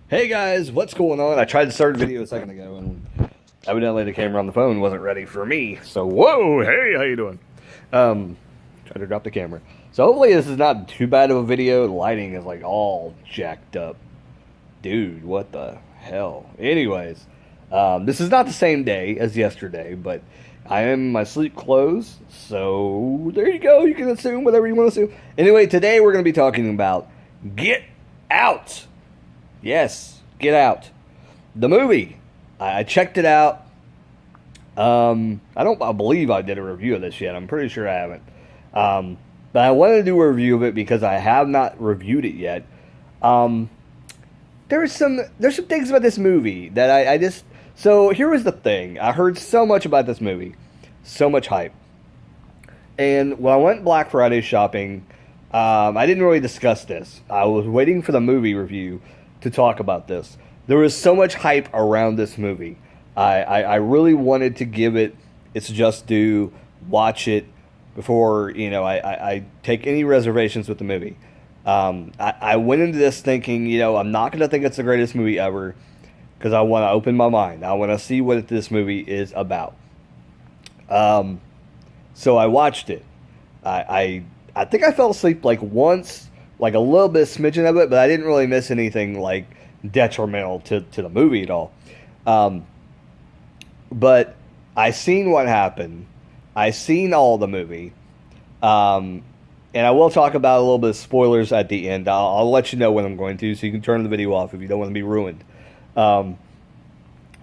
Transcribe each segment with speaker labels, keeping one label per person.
Speaker 1: Hey guys, what's going on? I tried to start a video a second ago and evidently the camera on the phone wasn't ready for me. So, whoa, hey, how you doing? Tried to drop the camera. So hopefully this is not too bad of a video. The lighting is like all jacked up. Dude, what the hell? Anyways, this is not the same day as yesterday, but I am in my sleep clothes. So there you go. You can assume whatever you want to assume. Anyway, today we're going to be talking about Get Out. Yes, Get Out. The movie. I checked it out. I believe I did a review of this yet. I'm pretty sure I haven't. But I wanted to do a review of it because I have not reviewed it yet. There's some things about this movie that I just. So here was the thing. I heard so much about this movie, so much hype, and when I went Black Friday shopping, I didn't really discuss this. I was waiting for the movie review to talk about this. There was so much hype around this movie. I really wanted to give it its just due, watch it before I take any reservations with the movie. I went into this thinking, I'm not going to think it's the greatest movie ever because I want to open my mind. I want to see what this movie is about. So I watched it. I think I fell asleep like once, like a little bit smidgen of it, but I didn't really miss anything like detrimental to the movie at all. But I seen what happened. I seen all the movie. And I will talk about a little bit of spoilers at the end. I'll let you know when I'm going to, so you can turn the video off if you don't want to be ruined.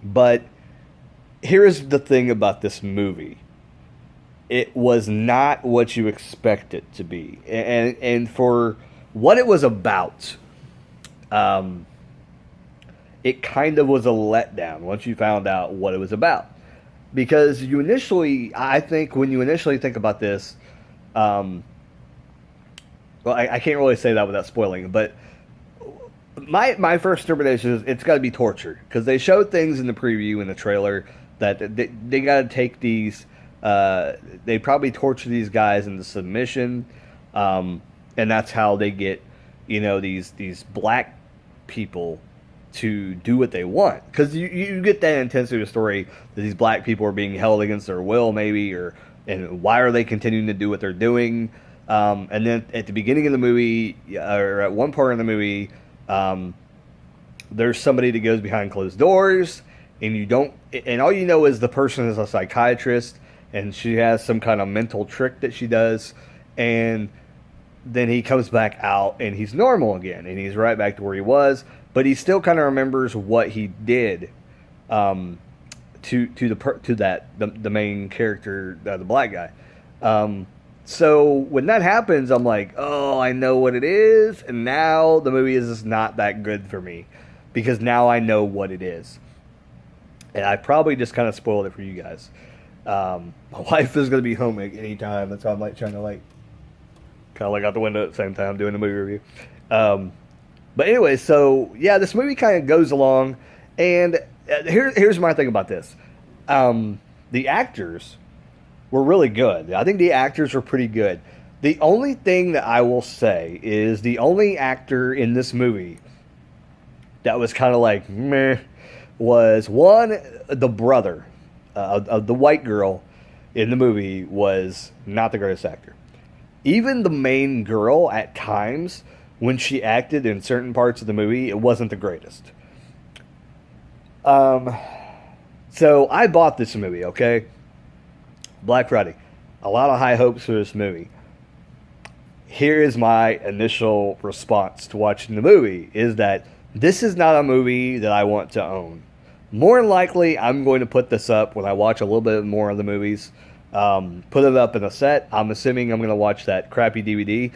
Speaker 1: But here's the thing about this movie. It was not what you expect it to be. And for what it was about, it kind of was a letdown once you found out what it was about. Because I think when you initially think about this, well, I can't really say that without spoiling, but my first interpretation is it's got to be torture. Because they showed things in the preview and the trailer that they got to take these, they probably torture these guys into submission, and that's how they get, these black people to do what they want. Because you get that intensity of the story that these black people are being held against their will, maybe, and why are they continuing to do what they're doing? And then at the beginning of the movie, or at one part in the movie, there's somebody that goes behind closed doors, and all you know is the person is a psychiatrist, and she has some kind of mental trick that she does, and then he comes back out, and he's normal again, and he's right back to where he was, but he still kind of remembers what he did, to the main character, the black guy. So when that happens, I'm like, oh, I know what it is, and now the movie is just not that good for me because now I know what it is, and I probably just kind of spoiled it for you guys. My wife is going to be home at any time. That's why I'm like trying to kind of look out the window at the same time doing the movie review. But anyway, so yeah, this movie kind of goes along, and here's my thing about this. The actors were really good. I think the actors were pretty good. The only thing that I will say is the only actor in this movie that was kind of like meh was the brother of the white girl in the movie was not the greatest actor. Even the main girl at times when she acted in certain parts of the movie, it wasn't the greatest. So I bought this movie, okay? Black Friday. A lot of high hopes for this movie. Here is my initial response to watching the movie, is that this is not a movie that I want to own. More than likely, I'm going to put this up when I watch a little bit more of the movies. Put it up in a set. I'm assuming I'm going to watch that crappy DVD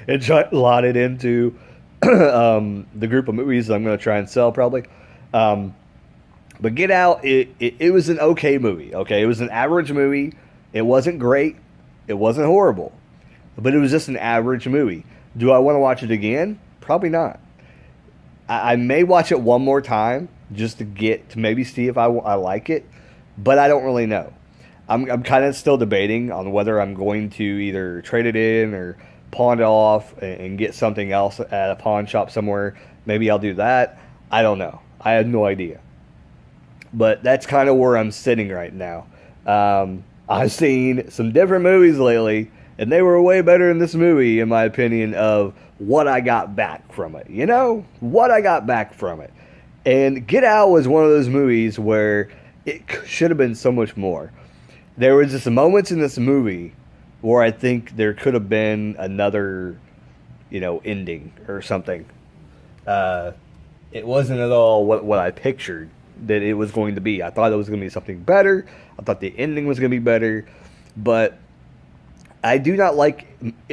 Speaker 1: and try to lot it into the group of movies I'm going to try and sell probably. But Get Out, it was an okay movie, okay? It was an average movie. It wasn't great. It wasn't horrible. But it was just an average movie. Do I want to watch it again? Probably not. I may watch it one more time just to maybe see if I like it, but I don't really know. I'm kind of still debating on whether I'm going to either trade it in or pawn it off and get something else at a pawn shop somewhere. Maybe I'll do that. I don't know. I have no idea. But that's kind of where I'm sitting right now. I've seen some different movies lately, and they were way better than this movie, in my opinion, of what I got back from it. You know? What I got back from it. And Get Out was one of those movies where it should have been so much more. There was just moments in this movie where I think there could have been another, ending or something. It wasn't at all what I pictured that it was going to be. I thought it was going to be something better. I thought the ending was going to be better. But I do not like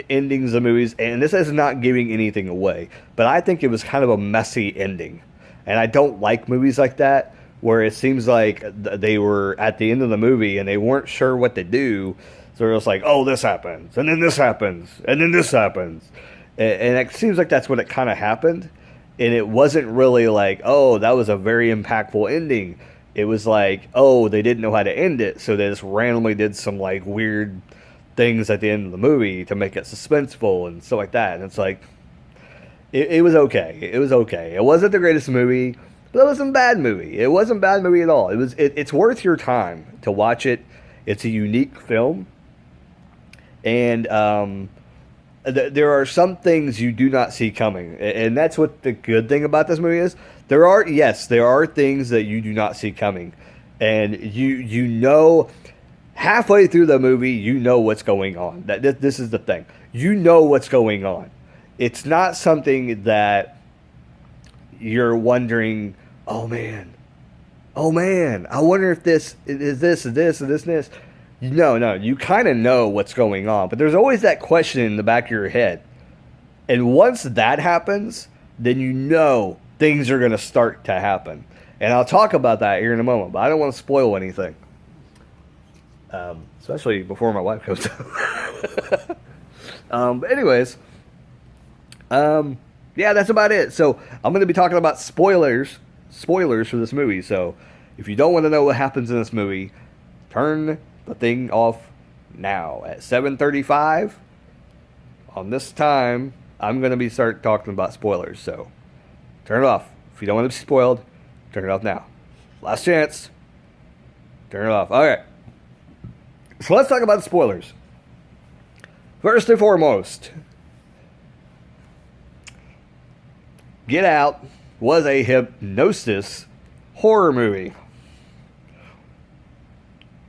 Speaker 1: endings of movies, and this is not giving anything away, but I think it was kind of a messy ending. And I don't like movies like that, where it seems like they were at the end of the movie and they weren't sure what to do. So they're just like, oh, this happens, and then this happens, and then this happens. And it seems like that's what it kind of happened. And it wasn't really like, oh, that was a very impactful ending. It was like, oh, they didn't know how to end it, so they just randomly did some like weird things at the end of the movie to make it suspenseful and stuff like that. And it's like, it was okay. It was okay. It wasn't the greatest movie, but it wasn't a bad movie. It wasn't a bad movie at all. It's worth your time to watch it. It's a unique film. And there are some things you do not see coming, and that's what the good thing about this movie is. There are things that you do not see coming, and you know halfway through the movie you know what's going on. This is the thing. You know what's going on. It's not something that you're wondering, oh man, I wonder if this is this and this and this and this. No, you kind of know what's going on, but there's always that question in the back of your head. And once that happens, then you know things are going to start to happen. And I'll talk about that here in a moment, but I don't want to spoil anything. Especially before my wife comes out. But anyways, yeah, that's about it. So I'm going to be talking about spoilers for this movie. So if you don't want to know what happens in this movie, turn the thing off now at 7:35 on this time. I'm going to start talking about spoilers, so turn it off. If you don't want to be spoiled, turn it off now. Last chance. Turn it off. Alright, so let's talk about the spoilers. First and foremost, Get Out was a hypnosis horror movie.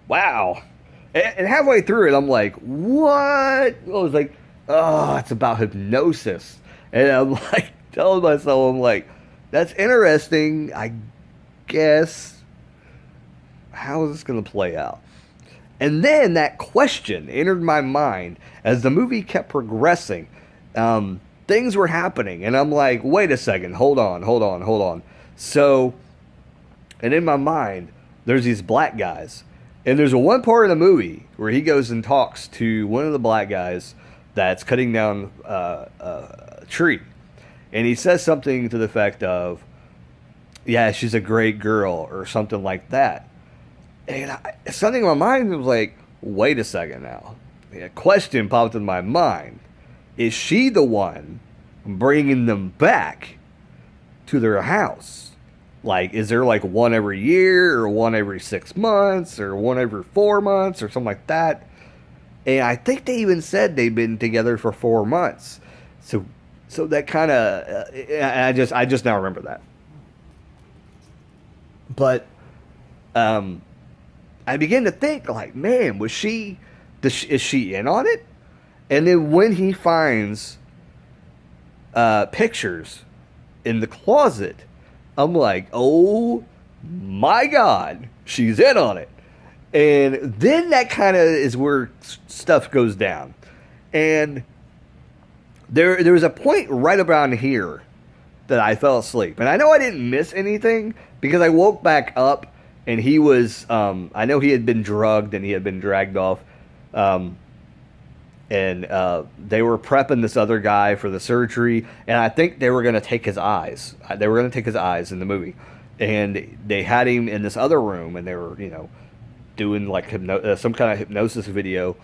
Speaker 1: Wow. And halfway through it, I'm like, what? I was like, oh, it's about hypnosis. And I'm like, telling myself, I'm like, that's interesting, I guess. How is this going to play out? And then that question entered my mind as the movie kept progressing. Things were happening, and I'm like, wait a second, hold on. So, and in my mind, there's these black guys. And there's one part of the movie where he goes and talks to one of the black guys that's cutting down a tree. And he says something to the effect of, yeah, she's a great girl, or something like that. And something in my mind was like, wait a second now. A question popped in my mind. Is she the one bringing them back to their house? Like, is there like one every year, or one every 6 months, or one every 4 months, or something like that? And I think they even said they've been together for 4 months. So that kind of, I just now remember that. But I began to think, like, man, is she in on it? And then when he finds pictures in the closet, I'm like, oh my God, she's in on it. And then that kind of is where stuff goes down. And there was a point right around here that I fell asleep. And I know I didn't miss anything because I woke back up and he was, I know he had been drugged and he had been dragged off. And they were prepping this other guy for the surgery, and I think they were going to take his eyes. They were going to take his eyes in the movie, and they had him in this other room, and they were, doing like some kind of hypnosis video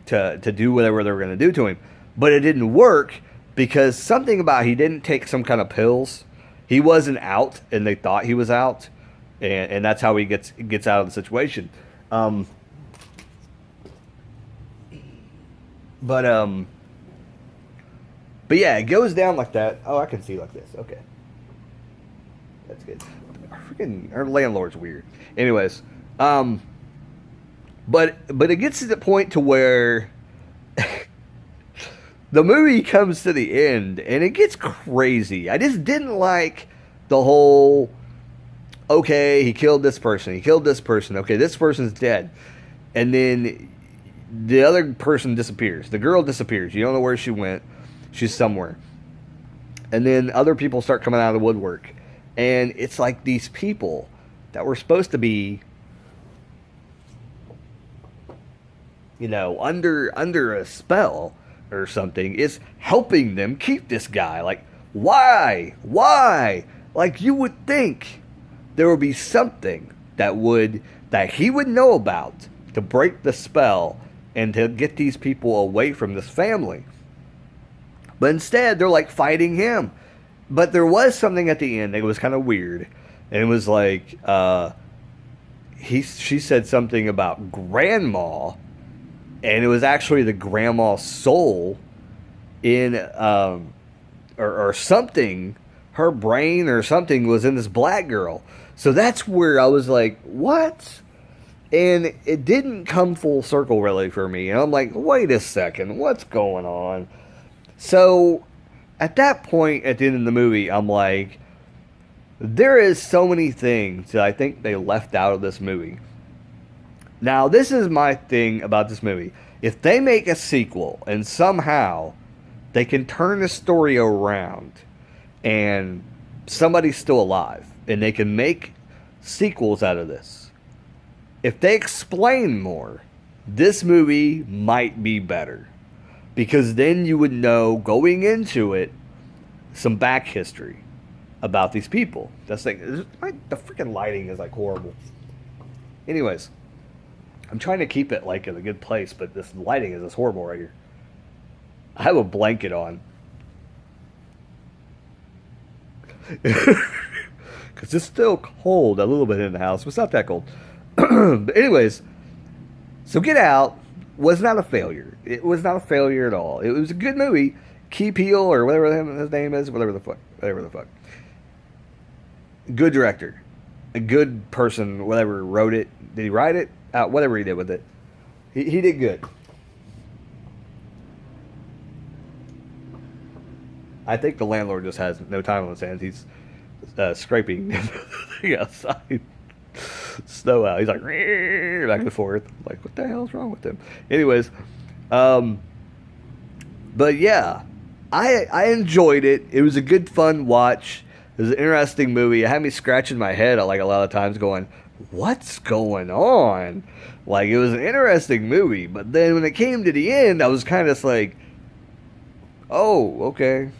Speaker 1: to do whatever they were going to do to him. but it didn't work because something about he didn't take some kind of pills. He wasn't out, and they thought he was out, and that's how he gets out of the situation. Um, but but yeah, it goes down like that. Oh, I can see like this. Okay, that's good. Freaking our landlord's weird. Anyways, but it gets to the point to where the movie comes to the end and it gets crazy. I just didn't like the whole, okay, he killed this person, okay, this person's dead. And then the other person disappears. The girl disappears. You don't know where she went. She's somewhere. And then other people start coming out of the woodwork. And it's like these people that were supposed to be, you know, under a spell or something is helping them keep this guy. Like, why? Like, you would think there would be something that he would know about to break the spell and to get these people away from this family. But instead, they're like fighting him. But there was something at the end that was kind of weird. And it was like, she said something about grandma, and it was actually the grandma's soul in, or something, her brain or something was in this black girl. So that's where I was like, what? And it didn't come full circle really for me. And I'm like, wait a second, what's going on? So at that point at the end of the movie, I'm like, there is so many things that I think they left out of this movie. Now, this is my thing about this movie. If they make a sequel and somehow they can turn the story around and somebody's still alive and they can make sequels out of this, if they explain more, this movie might be better. Because then you would know going into it some back history about these people. That's like, the freaking lighting is like horrible. Anyways, I'm trying to keep it like in a good place, but this lighting is just horrible right here. I have a blanket on. Because it's still cold a little bit in the house, but it's not that cold. But anyways, so Get Out was not a failure. It was not a failure at all. It was a good movie. Key Peele, or whatever his name is, whatever the fuck. Good director. A good person, whatever, wrote it. Did he write it? Whatever he did with it. He did good. I think the landlord just has no time on his hands. He's scraping the outside. Snow out. He's like back and forth. Like, what the hell's wrong with him? Anyways, but yeah, I enjoyed it. It was a good fun watch. It was an interesting movie. It had me scratching my head like a lot of times, going, "What's going on?" Like, it was an interesting movie. But then when it came to the end, I was kind of like, "Oh, okay."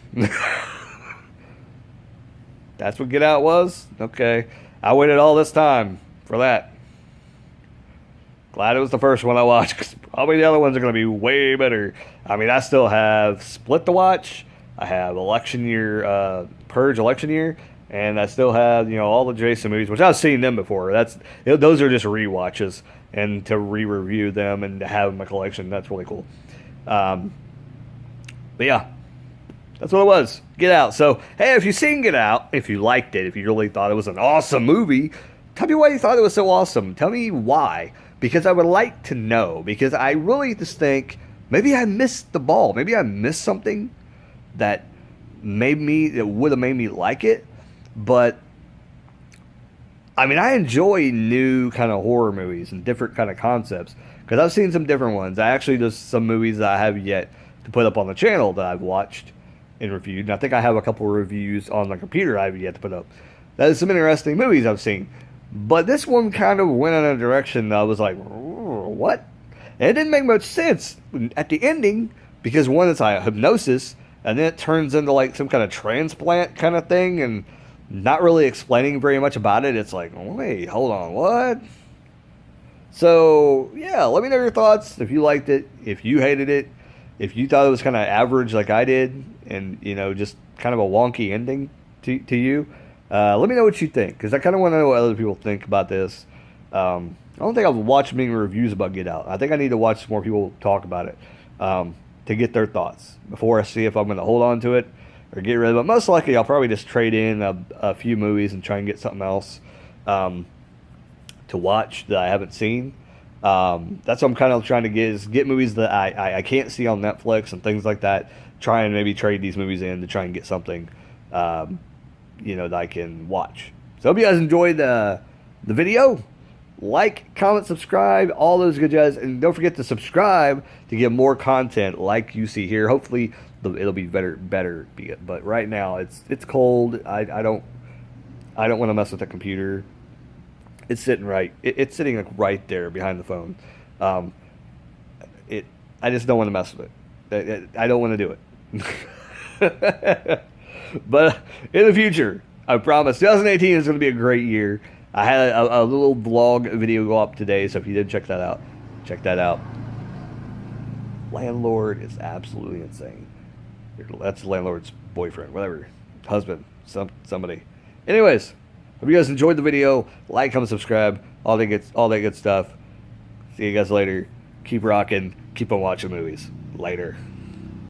Speaker 1: That's what Get Out was? Okay. I waited all this time for that. Glad it was the first one I watched, because probably the other ones are going to be way better. I mean, I still have Split to watch. I have election year, Purge election year, and I still have, you know, all the Jason movies, which I've seen them before. Those are just rewatches, and to re-review them and to have them in my collection, that's really cool. But yeah, that's what it was. Get Out. So, hey, if you've seen Get Out, if you liked it, if you really thought it was an awesome movie, tell me why you thought it was so awesome. Tell me why. Because I would like to know. Because I really just think maybe I missed the ball. Maybe I missed something that would have made me like it. But I mean, I enjoy new kind of horror movies and different kind of concepts, because I've seen some different ones. There's some movies that I have yet to put up on the channel that I've watched and reviewed. And I think I have a couple of reviews on the computer I have yet to put up. That is some interesting movies I've seen. But this one kind of went in a direction that I was like, what? And it didn't make much sense at the ending, because one, it's like hypnosis, and then it turns into like some kind of transplant kind of thing, and not really explaining very much about it. It's like, wait, hold on, what? So, yeah, let me know your thoughts. If you liked it, if you hated it, If you thought it was kind of average like I did, and just kind of a wonky ending to you, let me know what you think, because I kind of want to know what other people think about this. I don't think I've watched many reviews about Get Out. I think I need to watch some more people talk about it to get their thoughts before I see if I'm going to hold on to it or get rid of it. Most likely, I'll probably just trade in a few movies and try and get something else to watch that I haven't seen. That's what I'm kind of trying to get movies that I can't see on Netflix and things like that. Try and maybe trade these movies in to try and get something that I can watch. So I hope you guys enjoyed the video. Like, comment, subscribe, all those good jazz, and don't forget to subscribe to get more content like you see here. Hopefully it'll be better. But right now it's cold. I don't want to mess with the computer. It's sitting it's sitting like right there behind the phone. I just don't want to mess with it. I don't want to do it. But in the future, I promise, 2018 is going to be a great year. I had a little vlog video go up today, so if you didn't check that out, check that out. Landlord is absolutely insane. That's the landlord's boyfriend, whatever, husband, somebody. Anyways, hope you guys enjoyed the video. Like, comment, subscribe, all that good stuff. See you guys later. Keep rocking. Keep on watching movies. Later.